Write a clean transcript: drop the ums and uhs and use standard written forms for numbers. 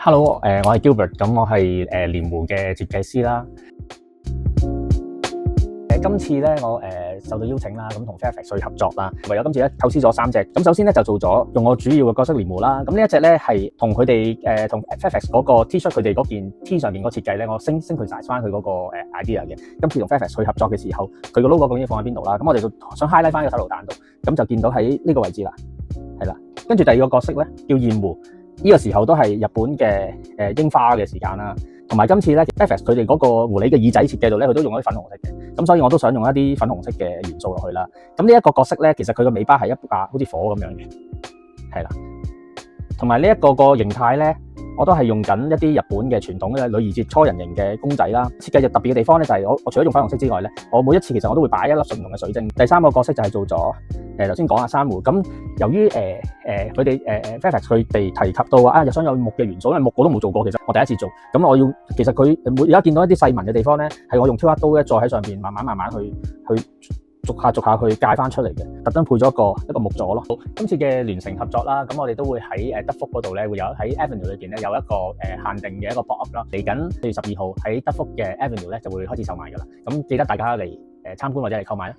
Hello，我係 Gilbert，咁我係蓮湖嘅設計師啦。今次咧我受到邀請啦，咁同 Fairfax 去合作啦。唯有今次咧構思咗3隻，咁首先咧就做咗用我主要嘅角色蓮湖啦。咁呢一隻咧係同佢哋同 Fairfax 嗰個 T-shirt 佢哋嗰件 T 上面個設計咧，我升佢晒翻佢嗰個idea 嘅。今次同 Fairfax 去合作嘅時候，佢個 logo 究竟放喺邊度啦？咁我哋就想 highlight 翻個手榴彈度，咁就見到喺呢個位置啦，係啦。跟住第二個角色咧叫燕湖。呢個時候都係日本嘅櫻花嘅時間啦，同埋今次咧 Fairfax 佢哋嗰個狐狸嘅耳仔設計度咧，佢都用咗啲粉紅色嘅，咁所以我都想用一啲粉紅色嘅元素落去啦。咁呢一個角色咧，其實佢個尾巴係一把好似火咁樣嘅，係啦。同埋呢一個形態咧，我都係用緊一啲日本嘅傳統嘅女兒節初人形嘅公仔啦。設計就特別嘅地方咧，就係我除咗用粉紅色之外咧，我每一次其實我都會擺一粒純銅嘅水晶。第三個角色就係做咗頭先講下珊瑚。咁由於佢哋Fairfax 佢哋提及到話又想有木嘅元素，因為木我都冇做過，其實我第一次做。咁我要其實佢而家見到一啲細紋嘅地方咧，係我用挑刻刀咧再喺上邊慢慢去逐下去界翻出嚟嘅，特登配咗一個木座咯。今次嘅聯成合作啦，咁我哋都會喺德福嗰度咧，會有喺 Avenue 裏邊咧有一個限定嘅一個 pop up 啦。嚟緊4月12號喺德福嘅 Avenue 咧就會開始售賣噶啦，咁記得大家嚟參觀或者嚟購買啦。